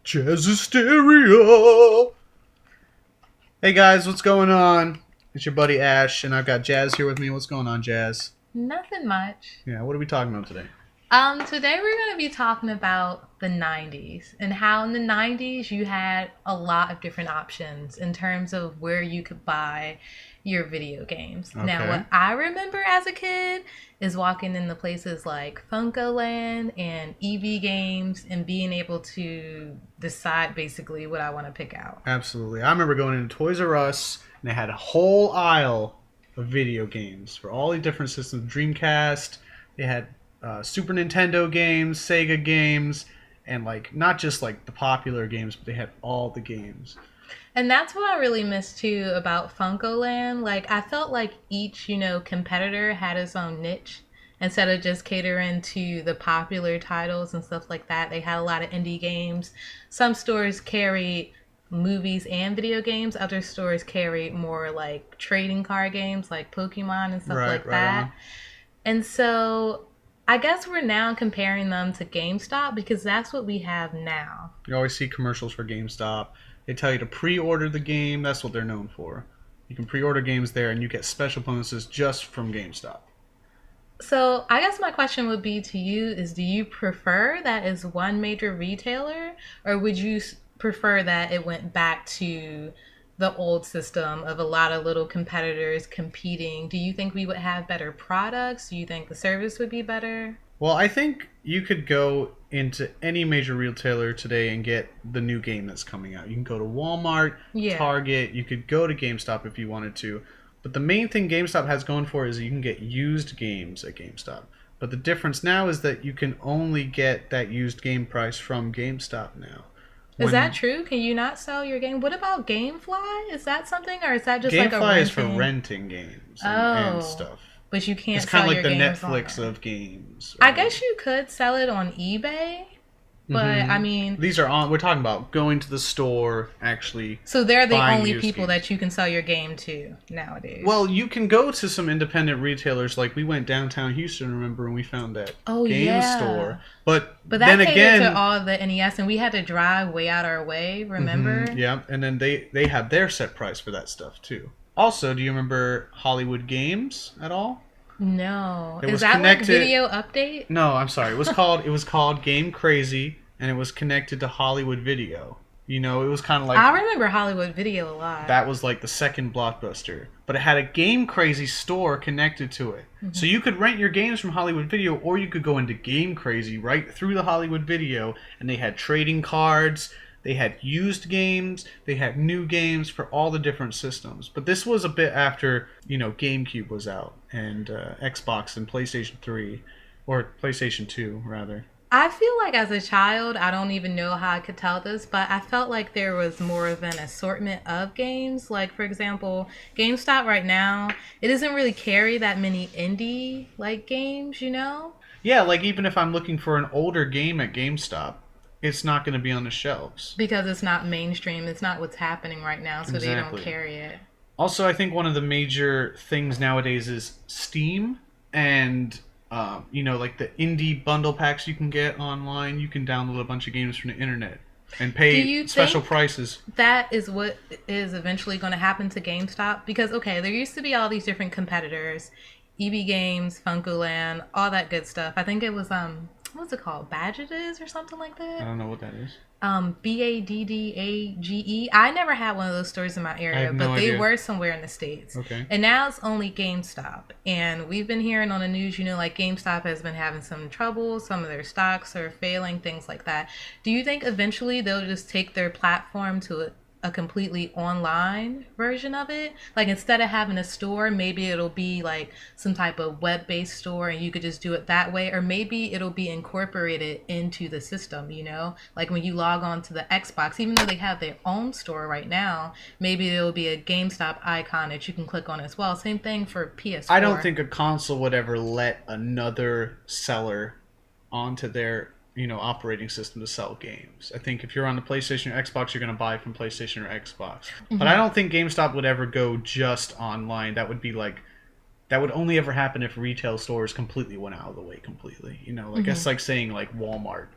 Jas Hysteria. Hey guys, what's going on? It's your buddy Ash, and I've got Jazz here with me. What's going on, Jazz? Nothing much. Yeah, what are we talking about today? Today we're going to be talking about the 90s and how in the 90s you had a lot of different options in terms of where you could buy your video games. Now, Okay. what I remember as a kid is walking into places like FuncoLand and EV Games and being able to decide basically what I want to pick out. Absolutely. I remember going into Toys R Us, and they had a whole aisle of video games for all the different systems. Dreamcast, they had Super Nintendo games, Sega games, and like not just like the popular games, but they had all the games. And that's what I really miss too about FuncoLand. Like I felt like each, competitor had its own niche. Instead of just catering to the popular titles and stuff like that, they had a lot of indie games. Some stores carried movies and video games. Other stores carried more like trading card games like Pokemon and stuff like Right that. on. And so I guess we're now comparing them to GameStop because that's what we have now. You always see commercials for GameStop. They tell you to pre-order the game. That's what they're known for. You can pre-order games there, and you get special bonuses just from GameStop. So I guess my question would be to you is do you prefer that as one major retailer or would you prefer that it went back to the old system of a lot of little competitors competing? Do you think we would have better products? Do you think the service would be better? Well, I think you could go into any major retailer today and get the new game that's coming out. You can go to Walmart, Yeah. Target, you could go to GameStop if you wanted to. But the main thing GameStop has going for it is that you can get used games at GameStop. But the difference now is that you can only get that used game price from GameStop now. Is that true? Can you not sell your game? What about GameFly? Is that something or is that just like a GameFly is for renting? renting games Oh. and stuff. But you can't It's kind sell of your like the games on Netflix there. of games. I right? guess you could sell it on eBay, but Mhm. I mean, These are on. We're talking about going to the store, actually. so they're the Buying only used people games. that you can sell your game to nowadays. Well, you can go to some independent retailers. Like we went downtown Houston, remember, and we found that Oh, game yeah. store. But But that then catered again, to all the NES, and we had to drive way out our way. Remember? yeah, and then they have their set price for that stuff too. Also, do you remember Hollywood Games at all? No, It is was that connected- like video update? No, I'm sorry. It was called Game Crazy, and it was connected to Hollywood Video. You know, it was kind of like I remember Hollywood Video a lot. that was like the second Blockbuster, but it had a Game Crazy store connected to it. So you could rent your games from Hollywood Video, or you could go into Game Crazy right through the Hollywood Video, and they had trading cards, they had used games, they had new games for all the different systems. But this was a bit after, GameCube was out, and Xbox and PlayStation 3, or PlayStation 2, rather. I feel like as a child, I don't even know how I could tell this, but I felt like there was more of an assortment of games. Like, for example, GameStop right now, it doesn't really carry that many indie like games, you know? Yeah, like even if I'm looking for an older game at GameStop, it's not going to be on the shelves. Because it's not mainstream, it's not what's happening right now, so they Exactly. don't carry it. Also, I think one of the major things nowadays is Steam and, like the indie bundle packs you can get online. You can download a bunch of games from the internet and Do pay you special think- prices. That is what is eventually going to happen to GameStop because okay, there used to be all these different competitors, EB Games, FuncoLand, all that good stuff. I think it was what's it called, Badges or something like I that. don't know what that is. Baddage. I never had one of those stores in my area, have no but they idea. were somewhere in the States. Okay. And now it's only GameStop. And we've been hearing on the news, like GameStop has been having some trouble. Some of their stocks are failing, things like that. Do you think eventually they'll just take their platform to a completely online version of it? Like instead of having a store, maybe it'll be like some type of web-based store and you could just do it that way, or maybe it'll be incorporated into the system, like when you log on to the Xbox, even though they have their own store right now, maybe it'll be a GameStop icon that you can click on as well. Same thing for PS4. I don't think a console would ever let another seller onto their operating system to sell games. I think if you're on the PlayStation or Xbox, you're going to buy from PlayStation or Xbox. But I don't think GameStop would ever go just online. That would only ever happen if retail stores completely went out of the way completely. It's like saying like Walmart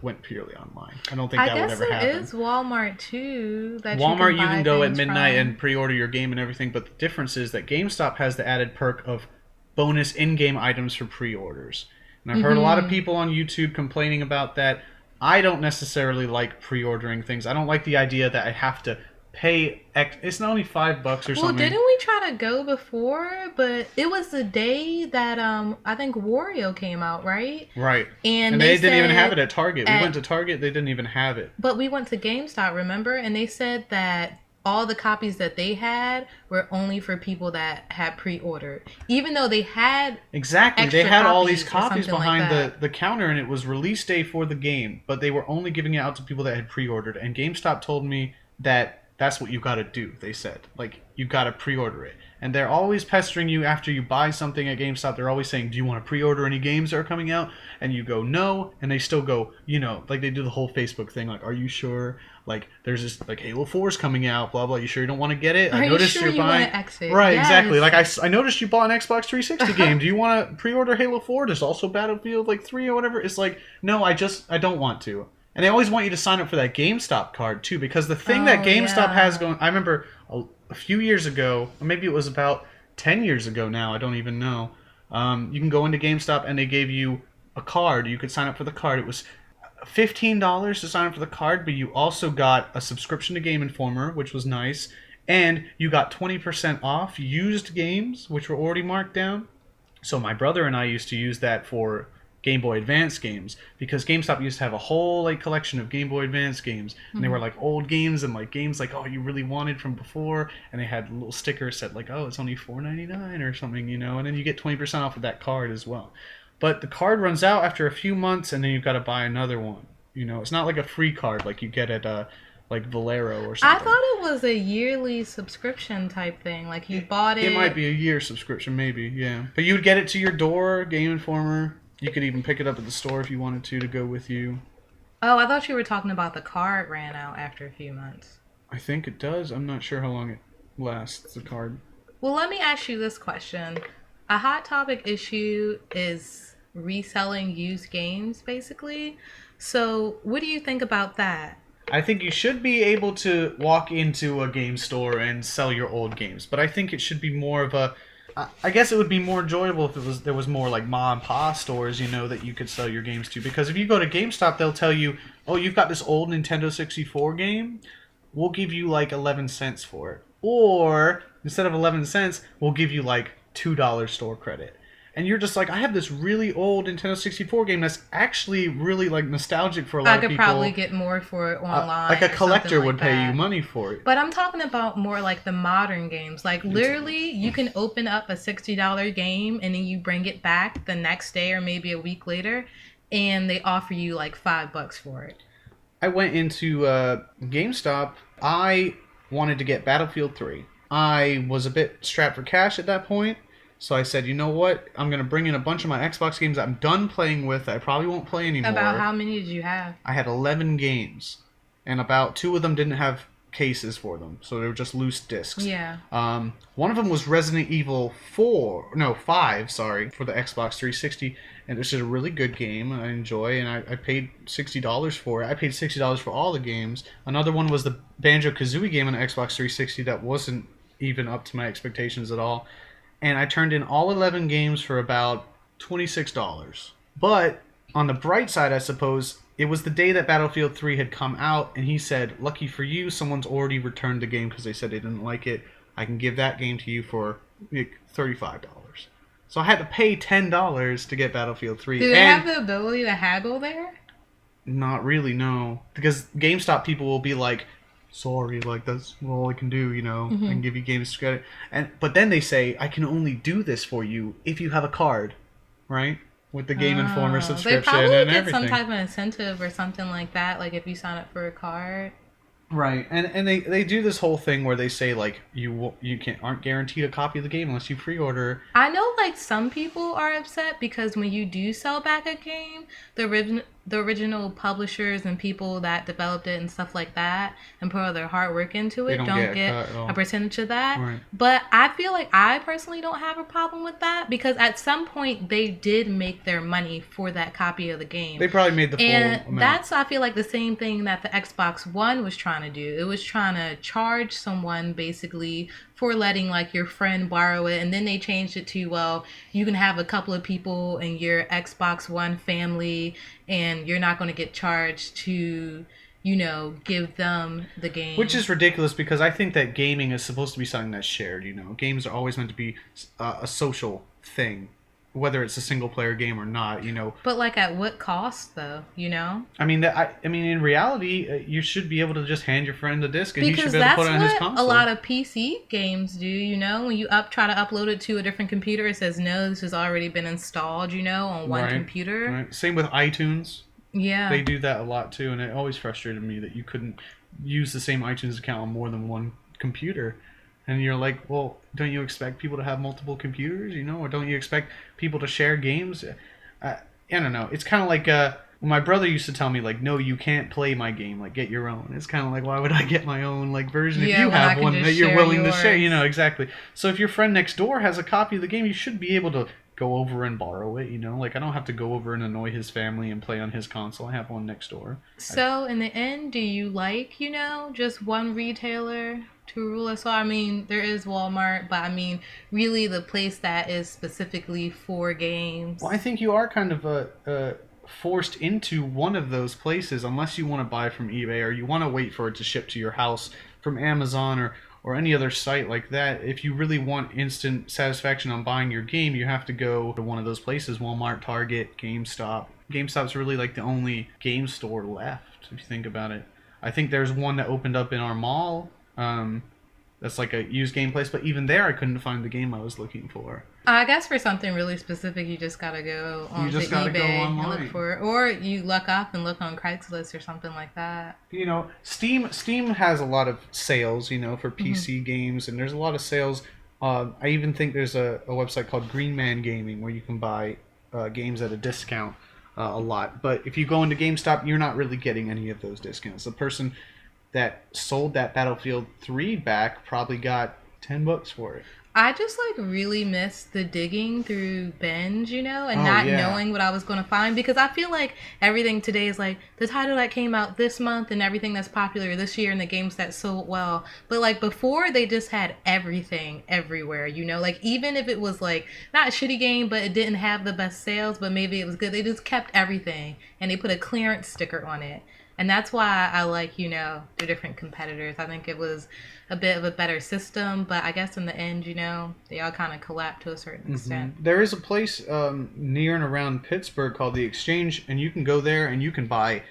went purely online. I don't think I that would guess ever there happen. is Walmart too. That Walmart, you buy can go at things midnight from. and pre-order your game and everything, but the difference is that GameStop has the added perk of bonus in-game items for pre-orders. And I've heard a lot of people on YouTube complaining about that. I don't necessarily like pre-ordering things. I don't like the idea that I have to pay. It's not only $5 or Well, something. didn't we try to go before? But it was the day that I think Wario came out, right? Right. And they didn't even said have it at Target. We went to Target, they didn't even have it. But we went to GameStop, remember? And they said that all the copies that they had were only for people that had pre-ordered, even though they had exactly they had all these copies something behind like the counter, and it was release day for the game, but they were only giving it out to people that had pre-ordered. And GameStop told me that that's what you got to do. They said, like, you got to pre-order it. And they're always pestering you after you buy something at GameStop. They're always saying, do you want to pre-order any games that are coming out? And you go, no. And they still go, you know, like they do the whole Facebook thing. Like, are you sure? Like, there's this, like, Halo 4 is coming out, blah, blah. You sure you don't want to get it? Are I noticed you sure you're you buying... want to exit? Right, Yes. exactly. Like, I noticed you bought an Xbox 360 game. Do you want to pre-order Halo 4? There's also Battlefield, like, 3 or whatever. It's like, no, I don't want to. And they always want you to sign up for that GameStop card, too, because the thing that GameStop has going... I remember a few years ago, or maybe it was about 10 years ago now, I don't even know. You can go into GameStop and they gave you a card. You could sign up for the card. It was $15 to sign up for the card, but you also got a subscription to Game Informer, which was nice, and you got 20% off used games, which were already marked down. So my brother and I used to use that for Game Boy Advance games, because GameStop used to have a whole like collection of Game Boy Advance games, and they were like old games and like games like, oh, you really wanted from before, and they had little stickers said like, oh, it's only $4.99 or something, you know, and then you get 20% off of that card as well. But the card runs out after a few months, and then you've got to buy another one. You know, it's not like a free card like you get at like Valero or something. I thought it was a yearly subscription type thing. Like you bought it. It might be a year subscription, maybe, yeah. But you would get it to your door, Game Informer. You could even pick it up at the store if you wanted to go with you. Oh, I thought you were talking about the card ran out after a few months. I think it does. I'm not sure how long it lasts, the card. Well, let me ask you this question. A hot topic issue is reselling used games, basically. So, what do you think about that? I think you should be able to walk into a game store and sell your old games, but I think it should be more of a... I guess it would be more enjoyable if there was more like mom and pop stores, you know, that you could sell your games to. Because if you go to GameStop, they'll tell you, oh, you've got this old Nintendo 64 game, we'll give you like 11 cents for it. Or instead of 11 cents, we'll give you like $2 store credit. And you're just like, I have this really old Nintendo 64 game that's actually really like nostalgic for a lot of people. I could probably get more for it online. Like a or collector something would like pay that. you money for it. But I'm talking about more like the modern games. Like literally, you can open up a $60 game and then you bring it back the next day or maybe a week later, and they offer you like $5 for it. I went into GameStop. I wanted to get Battlefield 3. I was a bit strapped for cash at that point. So I said, you know what? I'm going to bring in a bunch of my Xbox games I'm done playing with that I probably won't play anymore. About how many did you have? I had 11 games. And about 2 of them didn't have cases for them. So they were just loose discs. Yeah. One of them was Resident Evil 5, sorry, for the Xbox 360. And it was just a really good game I enjoy. And I paid $60 for it. I paid $60 for all the games. Another one was the Banjo-Kazooie game on the Xbox 360 that wasn't even up to my expectations at all. And I turned in all 11 games for about $26. But on the bright side, I suppose, it was the day that Battlefield 3 had come out, and he said, lucky for you, someone's already returned the game because they said they didn't like it. I can give that game to you for like, $35. So I had to pay $10 to get Battlefield 3. Do they have the ability to haggle there? Not really, no. Because GameStop people will be like, sorry, like that's all I can do, you know. I can give you games credit, but then they say I can only do this for you if you have a card, right? With the Game Informer subscription they probably and get everything. some type of incentive or something like that, like if you sign up for a card. Right, and they do this whole thing where they say like you aren't guaranteed a copy of the game unless you pre-order. I know like some people are upset because when you do sell back a game, the the original publishers and people that developed it and stuff like that and put all their hard work into They it don't don't get a get cut at all. a percentage of that. Right. But I feel like I personally don't have a problem with that because at some point they did make their money for that copy of the game. They probably made the full And amount. that's, I feel like, the same thing that the Xbox One was trying to do. It was trying to charge someone basically for letting like your friend borrow it, and then they changed it to, well, you can have a couple of people in your Xbox One family and you're not going to get charged to, you know, give them the game. Which is ridiculous because I think that gaming is supposed to be something that's shared, you know. Games are always meant to be a social thing, whether it's a single player game or not, you know. But like at what cost though, you know? I mean, in reality, you should be able to just hand your friend the disc and he Because should be able to that's put it on his what console. a lot of PC games do, you know? When you try to upload it to a different computer, it says, no, this has already been installed, you know, on one computer. Right. Same with iTunes. Yeah. They do that a lot too, and it always frustrated me that you couldn't use the same iTunes account on more than one computer. And you're like, well, don't you expect people to have multiple computers, you know? Or don't you expect people to share games? I don't know. It's kind of like when my brother used to tell me, like, no, you can't play my game. Like, get your own. It's kind of like, why would I get my own like version if you have one that you're willing to share? You know, exactly. So if your friend next door has a copy of the game, you should be able to go over and borrow it, you know? Like, I don't have to go over and annoy his family and play on his console. I have one next door. So, in the end, do you like, you know, just one retailer to rule us all? I mean, there is Walmart, but I mean, really the place that is specifically for games. Well, I think you are kind of forced into one of those places unless you want to buy from eBay or you want to wait for it to ship to your house from Amazon or any other site like that. If you really want instant satisfaction on buying your game, you have to go to one of those places: Walmart, Target, GameStop. GameStop's really like the only game store left, if you think about it. I think there's one that opened up in our mall. That's like a used game place, but even there I couldn't find the game I was looking for. I guess for something really specific, you just gotta go on eBay and look for it, or you luck up and look on Craigslist or something like that. You know, Steam has a lot of sales, you know, for PC games, and there's a lot of sales. I even think there's a website called Green Man Gaming where you can buy games at a discount a lot. But if you go into GameStop, you're not really getting any of those discounts. The person that sold that Battlefield 3 back probably got $10 for it. I just like really miss the digging through bins, you know, and not knowing what I was going to find, because I feel like everything today is like the title that came out this month and everything that's popular this year and the games that sold well. But like before, they just had everything everywhere, you know, like even if it was like not a shitty game, but it didn't have the best sales, but maybe it was good, they just kept everything and they put a clearance sticker on it. And that's why I like, you know, the different competitors. I think it was a bit of a better system, but I guess in the end, you know, they all kind of collapsed to a certain extent. There is a place near and around Pittsburgh called The Exchange, and you can go there and you can buy.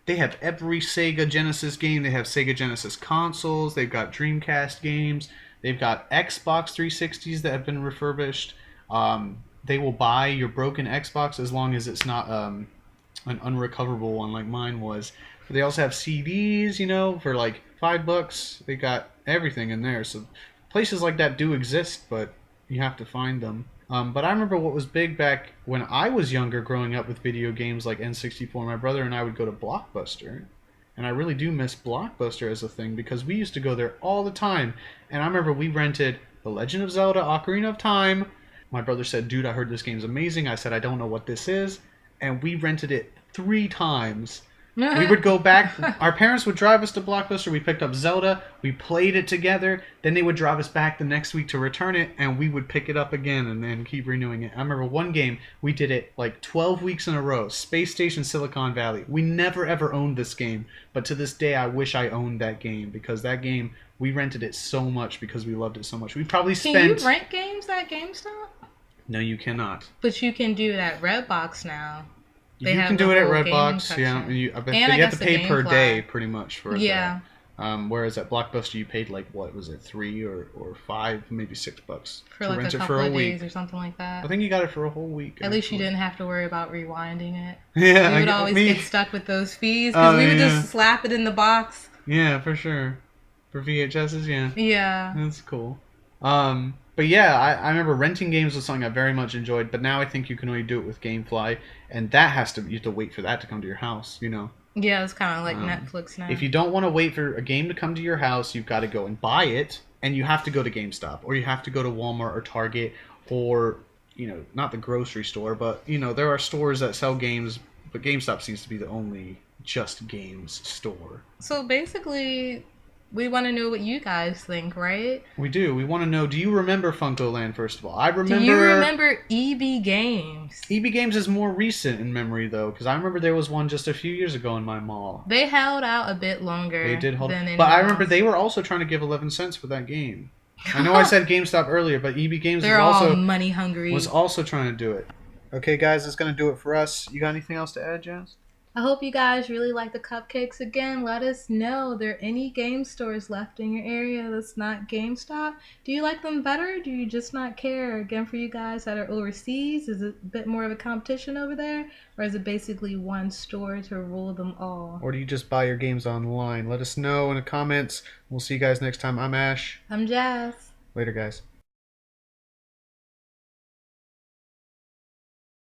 They have every Sega Genesis game. They have Sega Genesis consoles. They've got Dreamcast games. They've got Xbox 360s that have been refurbished. They will buy your broken Xbox as long as it's not an unrecoverable one like mine was. But they also have CDs, you know, for like $5. They got everything in there. So places like that do exist, but you have to find them. But I remember what was big back when I was younger, growing up with video games like N64. My brother and I would go to Blockbuster. And I really do miss Blockbuster as a thing because we used to go there all the time. And I remember we rented The Legend of Zelda Ocarina of Time. My brother said, dude, I heard this game's amazing. I said, I don't know what this is. And we rented it 3 times. We would go back. Our parents would drive us to Blockbuster. We picked up Zelda. We played it together. Then they would drive us back the next week to return it, and we would pick it up again and then keep renewing it. I remember one game, we did it like 12 weeks in a row. Space Station Silicon Valley. We never ever owned this game, but to this day I wish I owned that game because that game, we rented it so much because we loved it so much. We probably spent... Can you rent games at GameStop? No, you cannot. But you can do it at Redbox now. You can do it at Redbox, yeah. And you have to pay per day, pretty much, for that. Whereas at Blockbuster, you paid like, what was it, $3 or $5, maybe $6 for like a couple of days or something like that. I think you got it for a whole week. At least you didn't have to worry about rewinding it. Yeah, we would always get stuck with those fees because we would just slap it in the box. Yeah, for sure. For VHSs, yeah. Yeah. That's cool. But yeah, I remember renting games was something I very much enjoyed. But now I think you can only do it with GameFly, and that has to you have to wait for that to come to your house. You know. Yeah, it's kind of like Um, Netflix if now. you don't want to wait for a game to come to your house, you've got to go and buy it, and you have to go to GameStop or you have to go to Walmart or Target or not the grocery store, but there are stores that sell games, but GameStop seems to be the only just games store. So basically, we want to know what you guys think, right? We do. We want to know. Do you remember FuncoLand? First of all, I Do you remember. remember EB Games? EB Games is more recent in memory though, because I remember there was one just a few years ago in my mall. They held out a bit They longer did hold, than but I anyone remember else. they were also trying to give 11 cents for that game. I know I said GameStop earlier, but EB Games They're all money hungry. was also trying to do it. Okay, guys, that's gonna do it for us. You got anything else to add, Jazz? I hope you guys really like the cupcakes again. Let us know. Are there any game stores left in your area that's not GameStop? Do you like them better? Do you just not care? Again, for you guys that are overseas, is it a bit more of a competition over there? Or is it basically one store to rule them all? Or do you just buy your games online? Let us know in the comments. We'll see you guys next time. I'm Ash. I'm Jazz. Later, guys.